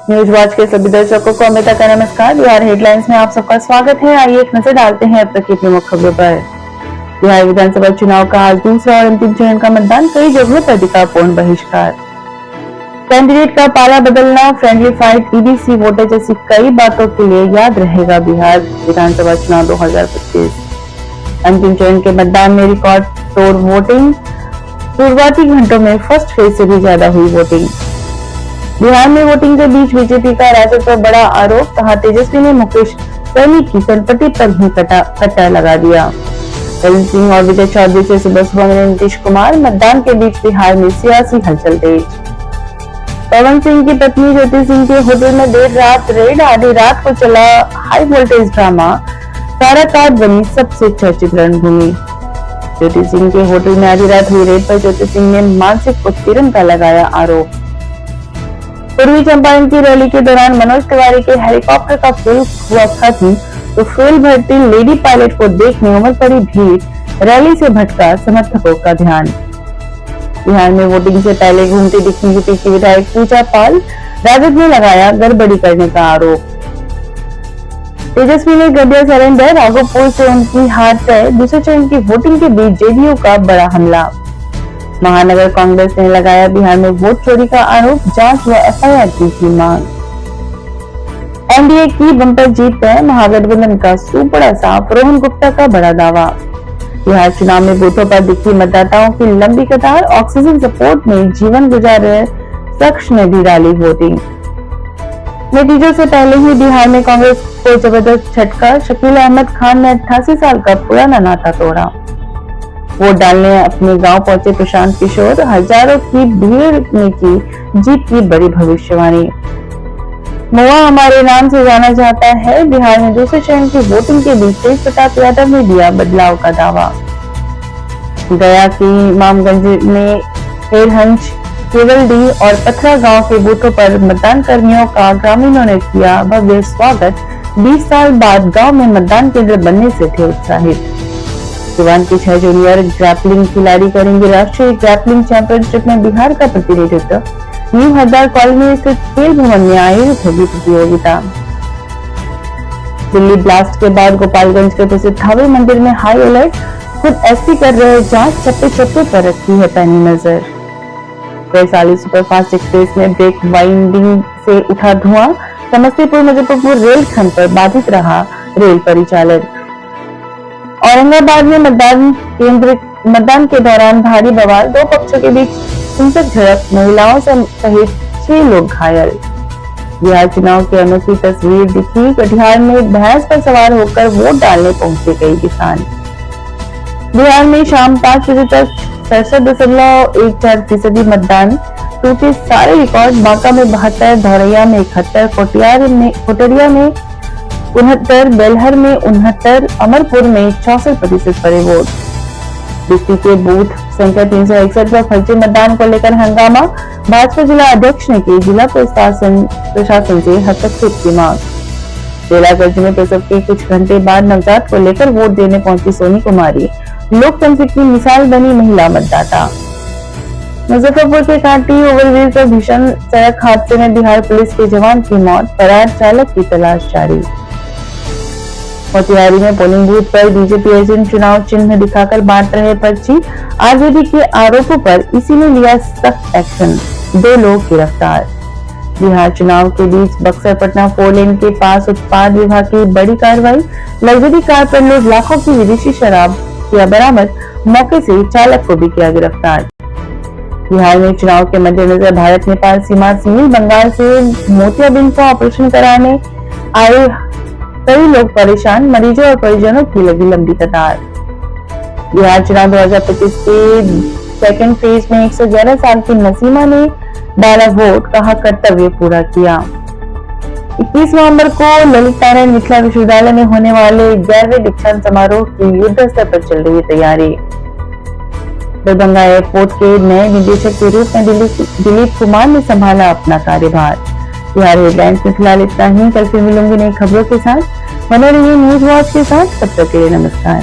News watch के सभी दर्शकों को अमिता का नमस्कार। बिहार हेडलाइंस में आप सबका स्वागत है। आइए एक नजर डालते हैं अब तक की प्रमुख खबरों पर। बिहार विधानसभा चुनाव का आज दूसरा और अंतिम चरण का मतदान, कई जगहों पर दिखा पूर्ण बहिष्कार। कैंडिडेट का पाला बदलना, फ्रेंडली फाइट, ईबीसी वोटर जैसी कई बातों के लिए याद रहेगा बिहार विधानसभा चुनाव 2025। अंतिम चरण के मतदान में रिकॉर्ड तोड़ वोटिंग, शुरुआती घंटों में फर्स्ट फेज से भी ज्यादा हुई वोटिंग। बिहार में वोटिंग के बीच बीजेपी का राजद पर बड़ा आरोप, कहा तेजस्वी ने मुकेश सहनी की संपत्ति पर ही कट्टा लगा दिया। ललित सिंह और विजय चौधरी से सुबह मिले नीतीश कुमार, मतदान के बीच बिहार में सियासी हलचल तेज। पवन सिंह की पत्नी ज्योति सिंह के होटल में देर रात रेड, आधी रात को चला हाई वोल्टेज ड्रामा, काराकाट बनी सबसे चर्चित रणभूमि। ज्योति सिंह के होटल में आधी रात हुई रेड पर ज्योति सिंह ने मानसिक उत्पीड़न का लगाया आरोप। पूर्वी चंपारण की रैली के दौरान मनोज तिवारी के हेलीकॉप्टर का फ्यूल हुआ खत्म, तो फ्यूल भरती लेडी पायलट को देखने उमड़ पड़ी भीड़, रैली से भटका समर्थकों का ध्यान। बिहार में वोटिंग से पहले घूमती दिखी यूपी की विधायक पूजा पाल, राजद ने लगाया गड़बड़ी करने का आरोप। तेजस्वी ने कर दिया सरेंडर, राघोपुर से उनकी हार तय, दूसरे चरण की वोटिंग के बीच जेडीयू का बड़ा हमला। महानगर कांग्रेस ने लगाया बिहार में वोट चोरी का आरोप, जांच व एफआईआर की मांग। एनडीए की बम्पर जीत है, महागठबंधन का सुपड़ा साफ, रोहन गुप्ता का बड़ा दावा। बिहार चुनाव में बूथों पर दिखी मतदाताओं की लंबी कतार, ऑक्सीजन सपोर्ट में जीवन गुजार रहे शख्स ने भी डाली वोटिंग। नतीजों से पहले ही बिहार में कांग्रेस को जबरदस्त झटका, शकील अहमद खान ने 88 साल का पुराना नाता तोड़ा। वोट डालने अपने गांव पहुंचे प्रशांत किशोर, हजारों की भीड़ ने की जीत की बड़ी भविष्यवाणी। महुआ हमारे नाम से जाना जाता है, बिहार में दूसरे चरण की वोटिंग के बीच तेज प्रताप यादव ने दिया बदलाव का दावा। गया की इमामगंज में हेरहंच, केवलडी और पथरा गांव के बूथों पर मतदान कर्मियों का ग्रामीणों ने किया भव्य स्वागत, 20 साल बाद गांव में मतदान केंद्र बनने से थे उत्साहित। सिवान की 6 जूनियर ग्रैपलिंग खिलाड़ी करेंगे राष्ट्रीय ग्रैपलिंग चैंपियनशिप में बिहार का प्रतिनिधित्व। न्यू हरदार कॉलोनी स्थित खेल भवन में आयोजित होगी प्रतियोगिता। दिल्ली ब्लास्ट के बाद गोपालगंज के प्रसिद्ध थावे मंदिर में हाई अलर्ट, खुद एसपी कर रहे जांच, चप्पे चप्पे पर रखी है पैनी नजर। वैशाली सुपरफास्ट एक्सप्रेस में ब्रेक वाइंडिंग से उठा धुआं, समस्तीपुर मुजफ्फरपुर रेल खंड पर बाधित रहा रेल परिचालन। औरंगाबाद में मतदान के दौरान भारी बवाल, 2 पक्षों के बीच हिंसक झड़प, महिलाओं सहित 6 लोग घायल। बिहार चुनाव की अनोखी तस्वीर दिखी, कटिहार में भैंस पर सवार होकर वोट डालने पहुंचे कई किसान। बिहार में शाम 5 बजे तक 67.14% मतदान, टूटे सारे रिकॉर्ड। बांका में 72, धौरैया में 71, कोटरिया में 69, बेलहर में 69, अमरपुर में 64% पड़े वोट। डिस्ट्रिक्ट के बूथ संख्या 361 पर फर्जी मतदान को लेकर हंगामा, भाजपा जिला अध्यक्ष ने की जिला प्रशासन से हस्तक्षेप की मांग। बेलागंज में प्रसव के कुछ घंटे बाद नवजात को लेकर वोट देने पहुंची सोनी कुमारी, लोकतंत्र की मिसाल बनी महिला मतदाता। मुजफ्फरपुर के कांटी ओवरब्रिज पर भीषण सड़क हादसे में बिहार पुलिस के जवान की मौत, फरार चालक की तलाश जारी। मोतिहारी में पोलिंग बूथ पर बीजेपी एजेंट चुनाव चिन्ह दिखाकर बांट रहे पर्ची, आरजेडी के आरोपों पर इसी ने लिया सख्त एक्शन, 2 लोग गिरफ्तार। बिहार चुनाव के बीच बक्सर पटना 4 लेन के पास उत्पाद विभाग की बड़ी कार्रवाई, लग्जरी कार पर लोग लाखों की विदेशी शराब किया बरामद, मौके से चालक को भी किया गिरफ्तार। बिहार में चुनाव के मद्देनजर भारत नेपाल सीमा सील, बंगाल से मोतियाबिंद को ऑपरेशन कराने आए कई लोग परेशान, मरीजों और परिजनों की लगी लंबी कतार। बिहार चुनाव 2025 के सेकंड फेज में 111 साल की नसीमा ने डाला वोट, कहा कर्तव्य पूरा किया। 21 नवंबर को ललित नारायण मिथिला विश्वविद्यालय में होने वाले 11वें दीक्षांत समारोह की युद्ध स्तर पर चल रही तैयारी। दरभंगा एयरपोर्ट के नए निदेशक के रूप में दिलीप कुमार ने संभाला अपना कार्यभार। बिहार हेडलाइंस में फिलहाल इतना ही, कल फिर मिलूंगी नई खबरों के साथ। बने रहिए न्यूज वॉच के साथ, तब तक के लिए नमस्कार।